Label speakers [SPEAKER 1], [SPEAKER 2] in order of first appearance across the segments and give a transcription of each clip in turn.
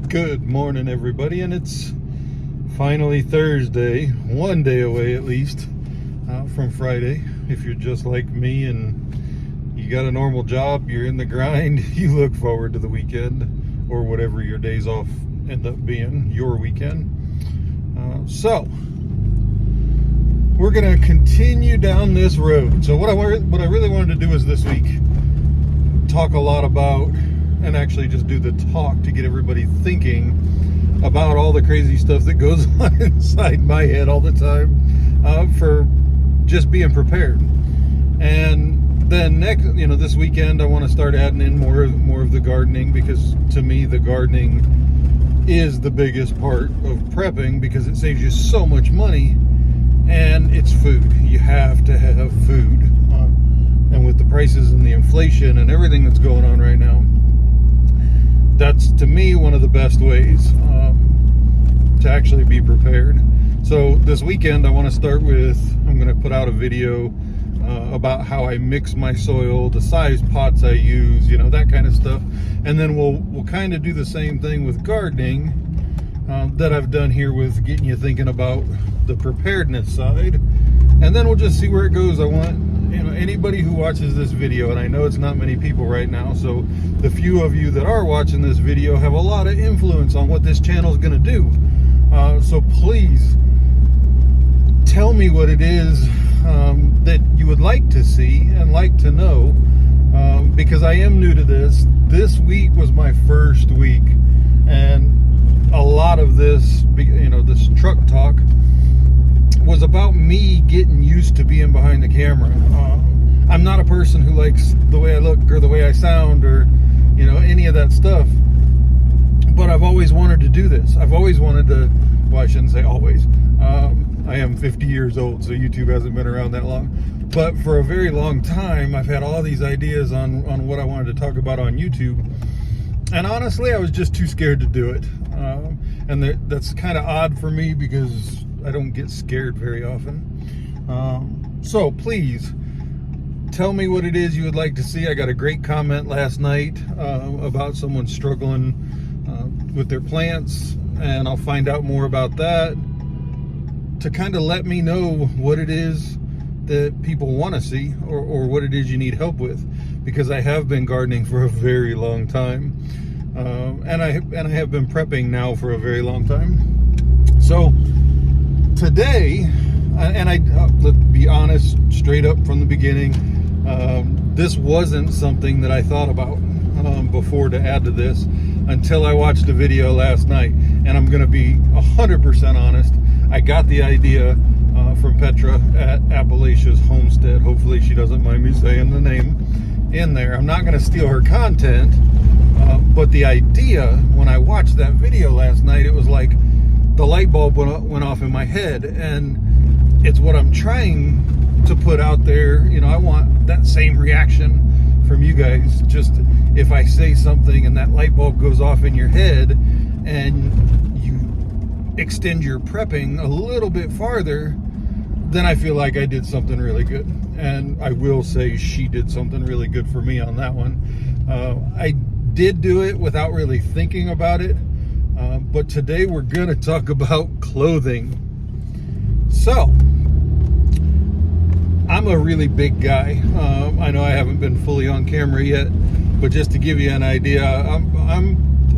[SPEAKER 1] Good morning, everybody, and it's finally Thursday, one day away at least from Friday. If you're just like me and you got a normal job, you're in the grind, you look forward to the weekend or whatever your days off end up being, your weekend. So we're gonna continue down this road. So what I really wanted to do is this week talk a lot about, and actually just do the talk to get everybody thinking about all the crazy stuff that goes on inside my head all the time, for just being prepared. And then next, this weekend I want to start adding in more of the gardening, because to me the gardening is the biggest part of prepping, because it saves you so much money, and it's food. You have to have food, and with the prices and the inflation and everything that's going on right now, that's, to me, one of the best ways to actually be prepared. So this weekend I want to start with, I'm going to put out a video about how I mix my soil, the size pots I use, that kind of stuff. And then we'll kind of do the same thing with gardening that I've done here, with getting you thinking about the preparedness side. And then we'll just see where it goes. I want anybody who watches this video, and I know it's not many people right now, so the few of you that are watching this video have a lot of influence on what this channel is going to do. So please tell me what it is that you would like to see and like to know, because I am new to this. This week was my first week, and a lot of this, this truck talk was about me getting used to being behind the camera. I'm not a person who likes the way I look or the way I sound or any of that stuff, but I've always wanted to do this. I've always wanted to, well, I shouldn't say always. I am 50 years old, so YouTube hasn't been around that long, but for a very long time I've had all these ideas on what I wanted to talk about on YouTube, and honestly I was just too scared to do it. And that's kind of odd for me, because I don't get scared very often. So please tell me what it is you would like to see. I got a great comment last night about someone struggling with their plants, and I'll find out more about that to kind of let me know what it is that people want to see, or what it is you need help with, because I have been gardening for a very long time, and I have been prepping now for a very long time. So today, and let's be honest, straight up from the beginning, this wasn't something that I thought about before to add to this, until I watched a video last night. And I'm going to be 100% honest, I got the idea from Petra at Appalachia's Homestead. Hopefully she doesn't mind me saying the name in there. I'm not going to steal her content, but the idea, when I watched that video last night, it was like the light bulb went off in my head, and it's what I'm trying to put out there. I want that same reaction from you guys. Just if I say something and that light bulb goes off in your head, and you extend your prepping a little bit farther, then I feel like I did something really good. And I will say she did something really good for me on that one. I did do it without really thinking about it. But today we're going to talk about clothing. So, I'm a really big guy. I know I haven't been fully on camera yet, but just to give you an idea, I'm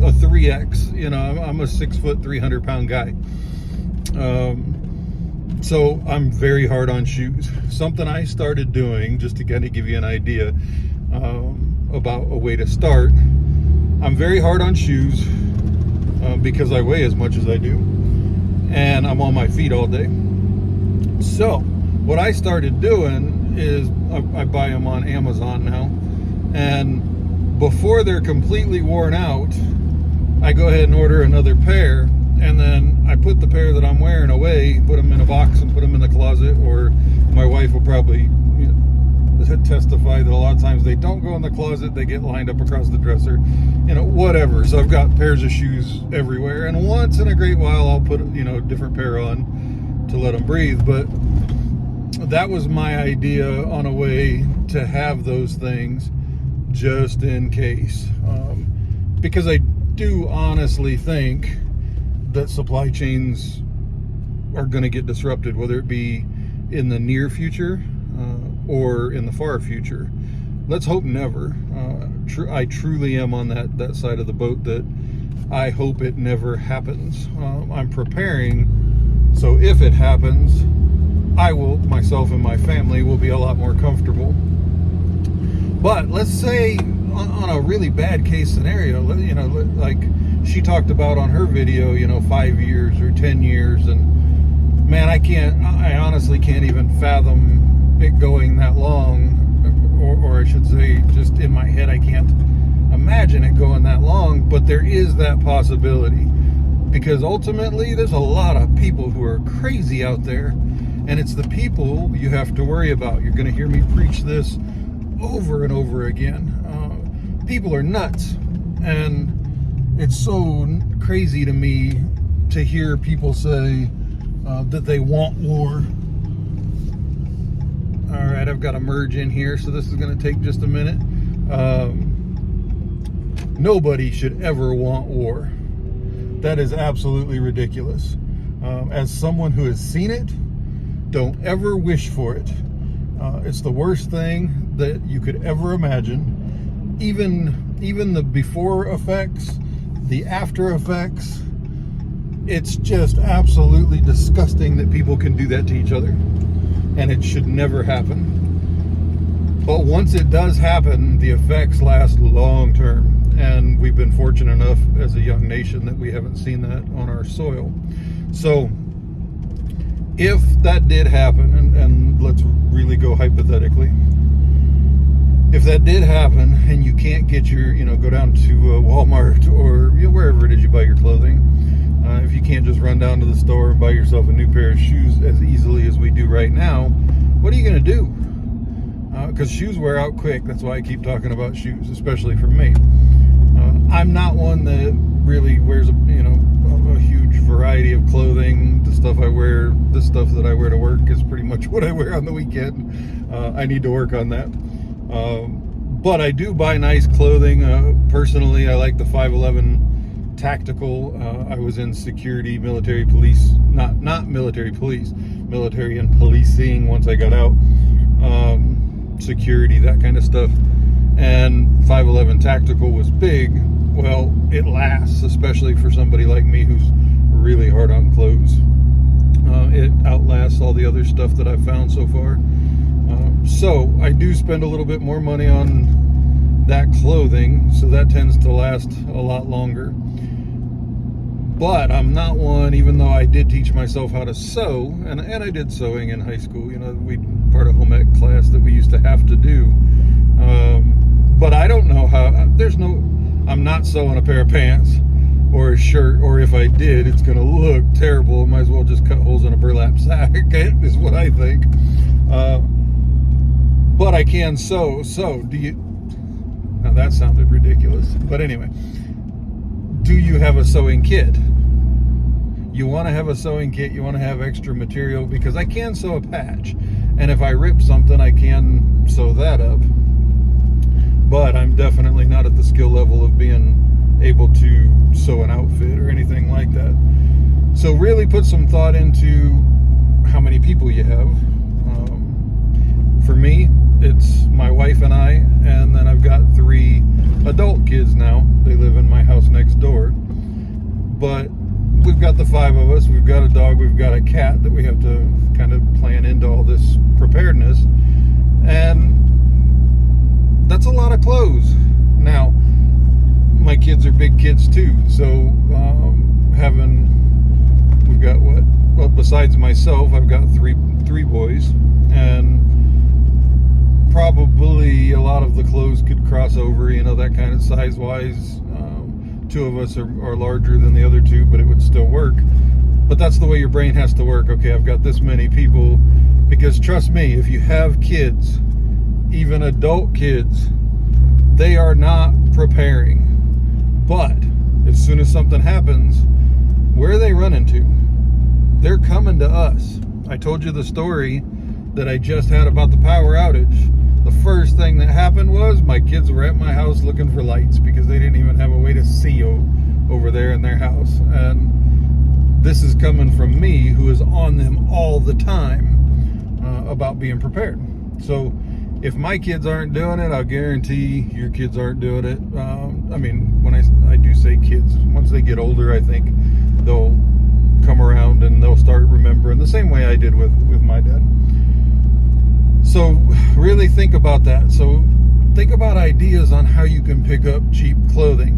[SPEAKER 1] a 3X. I'm a 6 foot, 300 pound guy. So I'm very hard on shoes. Something I started doing, just to kind of give you an idea about a way to start. I'm very hard on shoes. Because I weigh as much as I do, and I'm on my feet all day. So what I started doing is I buy them on Amazon now, and before they're completely worn out, I go ahead and order another pair, and then I put the pair that I'm wearing away, put them in a box and put them in the closet, or my wife will probably testify that a lot of times they don't go in the closet, they get lined up across the dresser, whatever. So I've got pairs of shoes everywhere, and once in a great while I'll put a different pair on to let them breathe. But that was my idea on a way to have those things just in case, because I do honestly think that supply chains are going to get disrupted, whether it be in the near future or in the far future. Let's hope never. I truly am on that side of the boat that I hope it never happens. I'm preparing, so if it happens, myself and my family will be a lot more comfortable. But let's say on a really bad case scenario, like she talked about on her video, 5 years or 10 years, and man, I honestly can't even fathom it going that long, or I should say, just in my head, I can't imagine it going that long, but there is that possibility, because ultimately there's a lot of people who are crazy out there, and it's the people you have to worry about. You're going to hear me preach this over and over again. People are nuts, and it's so crazy to me to hear people say that they want war. All right, I've got to merge in here, so this is going to take just a minute. Nobody should ever want war. That is absolutely ridiculous. As someone who has seen it, don't ever wish for it. It's the worst thing that you could ever imagine. Even the before effects, the after effects, it's just absolutely disgusting that people can do that to each other. And it should never happen. But once it does happen, the effects last long term. And we've been fortunate enough as a young nation that we haven't seen that on our soil. So if that did happen, and let's really go hypothetically, if that did happen and you can't get your, go down to Walmart or wherever it is you buy your clothing, if you can't just run down to the store and buy yourself a new pair of shoes as easily as we do right now, what are you going to do? Because shoes wear out quick. That's why I keep talking about shoes, especially for me. I'm not one that really wears a huge variety of clothing. The stuff that I wear to work is pretty much what I wear on the weekend. I need to work on that. But I do buy nice clothing. Personally, I like the 511 tactical. I was in security, military police, not military police, military and policing once I got out. Security, that kind of stuff. And 511 tactical was big. Well, it lasts, especially for somebody like me who's really hard on clothes. It outlasts all the other stuff that I've found so far. So I do spend a little bit more money on that clothing, so that tends to last a lot longer. But I'm not one, even though I did teach myself how to sew, and I did sewing in high school. We part of home ec class that we used to have to do. But I don't know how. I'm not sewing a pair of pants or a shirt, or if I did, it's going to look terrible. I might as well just cut holes in a burlap sack, is what I think. But I can sew. So do you? Now that sounded ridiculous. But anyway, do you have a sewing kit? You want to have a sewing kit, you want to have extra material, because I can sew a patch. And if I rip something, I can sew that up. But I'm definitely not at the skill level of being able to sew an outfit or anything like that. So really put some thought into how many people you have. For me, it's my wife and I, and then I've got 3 adult kids now. They live in my house next door. But we've got the 5 of us. We've got a dog. We've got a cat that we have to kind of plan into all this preparedness. And that's a lot of clothes. Now, my kids are big kids too. So we've got besides myself, I've got three boys. And probably a lot of the clothes could cross over, that kind of size-wise. 2 of us are larger than the other 2, but it would still work. But that's the way your brain has to work. Okay, I've got this many people. Because trust me, if you have kids, even adult kids, they are not preparing. But as soon as something happens, where are they running to? They're coming to us. I told you the story that I just had about the power outage. The first thing that happened was my kids were at my house looking for lights because they didn't even have a way to see over there in their house. And this is coming from me, who is on them all the time about being prepared. So if my kids aren't doing it, I'll guarantee your kids aren't doing it. I mean, when I do say kids, once they get older, I think they'll come around and they'll start remembering the same way I did with my dad. So really think about that. So think about ideas on how you can pick up cheap clothing.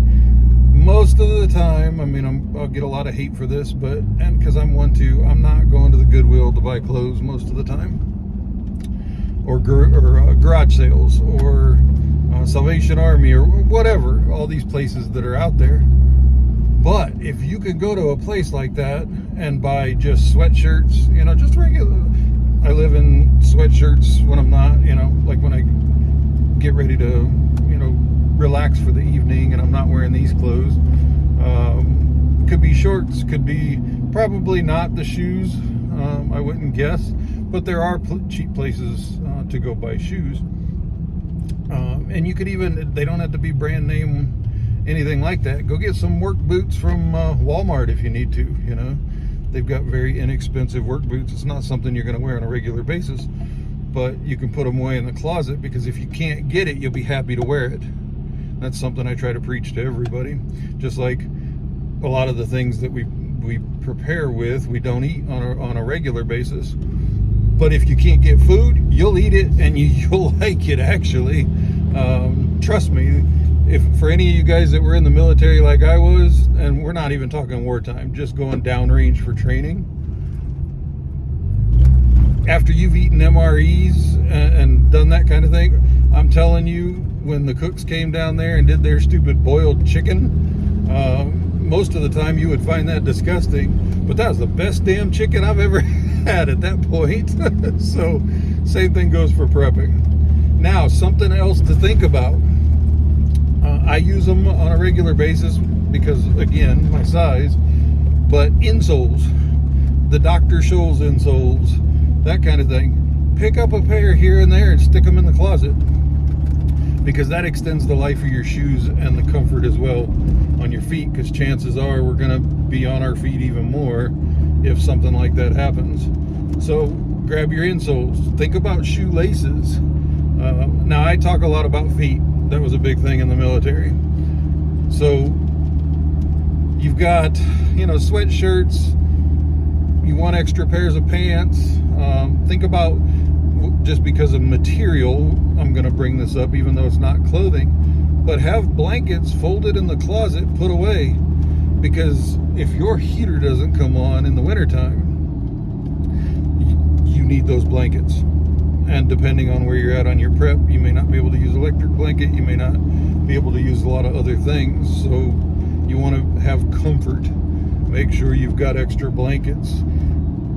[SPEAKER 1] Most of the time, I mean, I'll get a lot of hate for this, and because I'm not going to the Goodwill to buy clothes most of the time, or garage sales, or Salvation Army, or whatever, all these places that are out there. But if you could go to a place like that and buy just sweatshirts, just regular, I live in sweatshirts when I'm not, like when I get ready to, relax for the evening and I'm not wearing these clothes. Could be shorts, could be probably not the shoes, I wouldn't guess, but there are cheap places to go buy shoes. And you could even, they don't have to be brand name, anything like that. Go get some work boots from Walmart if you need to. They've got very inexpensive work boots. It's not something you're going to wear on a regular basis, but you can put them away in the closet, because if you can't get it, you'll be happy to wear it. That's something I try to preach to everybody. Just like a lot of the things that we prepare with, we don't eat on a regular basis. But if you can't get food, you'll eat it, and you'll like it, actually. Trust me, if for any of you guys that were in the military like I was, and we're not even talking wartime, just going downrange for training, after you've eaten MREs and done that kind of thing, I'm telling you, when the cooks came down there and did their stupid boiled chicken, most of the time you would find that disgusting, but that was the best damn chicken I've ever had at that point. So same thing goes for prepping. Now, something else to think about. I use them on a regular basis because, again, my size, but insoles, the Dr. Scholl's insoles, that kind of thing. Pick up a pair here and there and stick them in the closet, because that extends the life of your shoes and the comfort as well on your feet, because chances are we're going to be on our feet even more if something like that happens. So grab your insoles. Think about shoe laces. Now, I talk a lot about feet. That was a big thing in the military. So you've got, sweatshirts. You want extra pairs of pants. Think about, just because of material, I'm going to bring this up even though it's not clothing, but have blankets folded in the closet, put away, because if your heater doesn't come on in the wintertime, you need those blankets. And depending on where you're at on your prep, you may not be able to use electric blanket, you may not be able to use a lot of other things, so you want to have comfort. Make sure you've got extra blankets.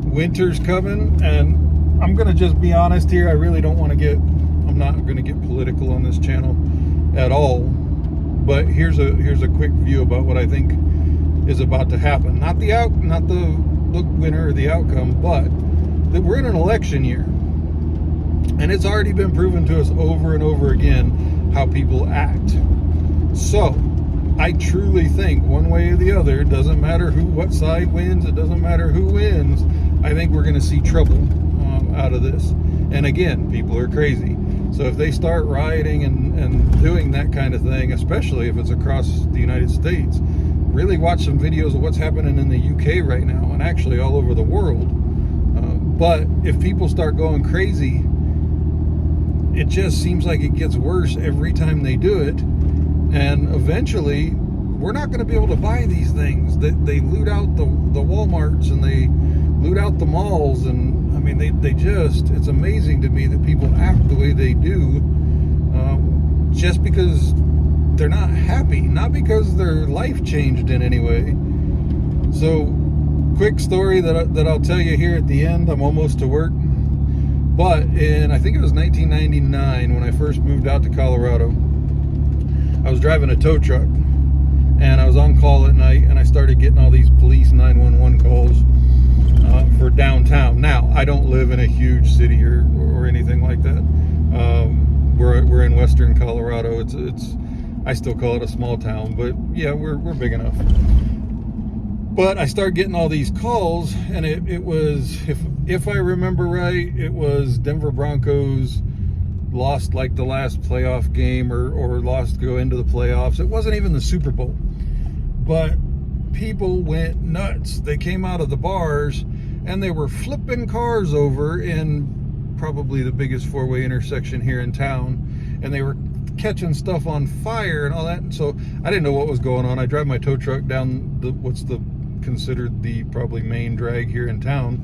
[SPEAKER 1] Winter's coming, and I'm going to just be honest here. I really don't want to I'm not going to get political on this channel at all. But here's a quick view about what I think is about to happen. Not the winner or the outcome, but that we're in an election year. And it's already been proven to us over and over again how people act. So I truly think one way or the other, it doesn't matter what side wins, it doesn't matter who wins, I think we're going to see trouble out of this. And again, people are crazy. So if they start rioting and doing that kind of thing, especially if it's across the United States, really watch some videos of what's happening in the UK right now, and actually all over the world. But if people start going crazy, it just seems like it gets worse every time they do it. And eventually, we're not going to be able to buy these things. They loot out the Walmarts, and they loot out the malls, and I mean, it's amazing to me that people act the way they do, just because they're not happy, not because their life changed in any way. So, quick story that I'll tell you here at the end. I'm almost to work. But I think it was 1999 when I first moved out to Colorado, I was driving a tow truck, and I was on call at night, and I started getting all these police 911 calls for downtown. Now, I don't live in a huge city or anything like that. We're in western Colorado. It's I still call it a small town, but yeah, we're big enough. But I start getting all these calls, and it was, if I remember right, it was Denver Broncos lost like the last playoff game, or lost to go into the playoffs. It wasn't even the Super Bowl. But people went nuts. They came out of the bars, and they were flipping cars over in probably the biggest four-way intersection here in town, and they were catching stuff on fire and all that. And so I didn't know what was going on. I drive my tow truck down what's considered the probably main drag here in town,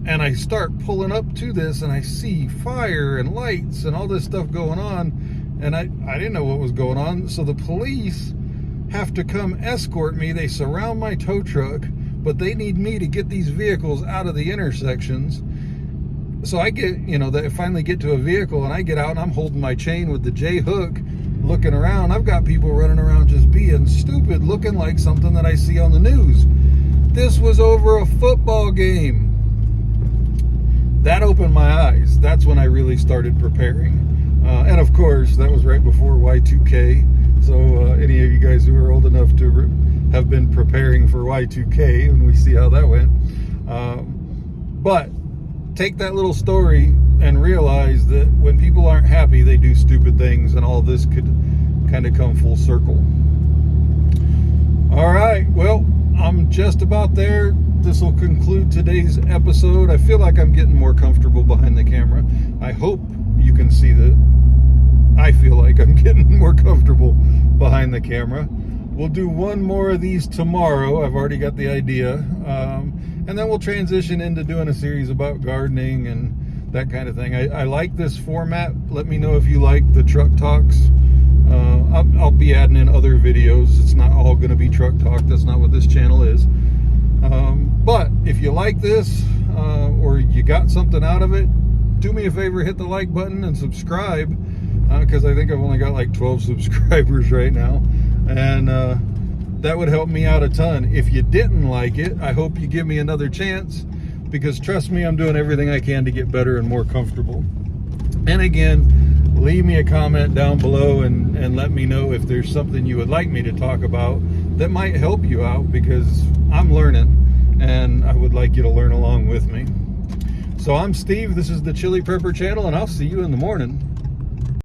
[SPEAKER 1] and I start pulling up to this, and I see fire and lights and all this stuff going on, and I didn't know what was going on. So the police have to come escort me. They surround my tow truck, but they need me to get these vehicles out of the intersections. So I get, I finally get to a vehicle, and I get out, and I'm holding my chain with the J hook, looking around. I've got people running around just being stupid, looking like something that I see on the news. This was over a football game. That opened my eyes. That's when I really started preparing. And of course, that was right before Y2K. So any of you guys who are old enough to have been preparing for Y2K, and we see how that went. But take that little story and realize that when people aren't happy, they do stupid things, and all this could kind of come full circle. All right, well, I'm just about there. This will conclude today's episode. I feel like I'm getting more comfortable behind the camera. I hope you can see that I feel like I'm getting more comfortable behind the camera. We'll do one more of these tomorrow. I've already got the idea. And then we'll transition into doing a series about gardening and that kind of thing. I like this format. Let me know if you like the truck talks. I'll be adding in other videos. It's not all going to be truck talk. That's not what this channel is. But if you like this, or you got something out of it, do me a favor, hit the like button and subscribe, because I think I've only got like 12 subscribers right now. And that would help me out a ton. If you didn't like it, I hope you give me another chance, because trust me, I'm doing everything I can to get better and more comfortable. And again, leave me a comment down below and let me know if there's something you would like me to talk about that might help you out, because I'm learning and I would like you to learn along with me. So I'm Steve, this is the Chili Prepper channel, and I'll see you in the morning.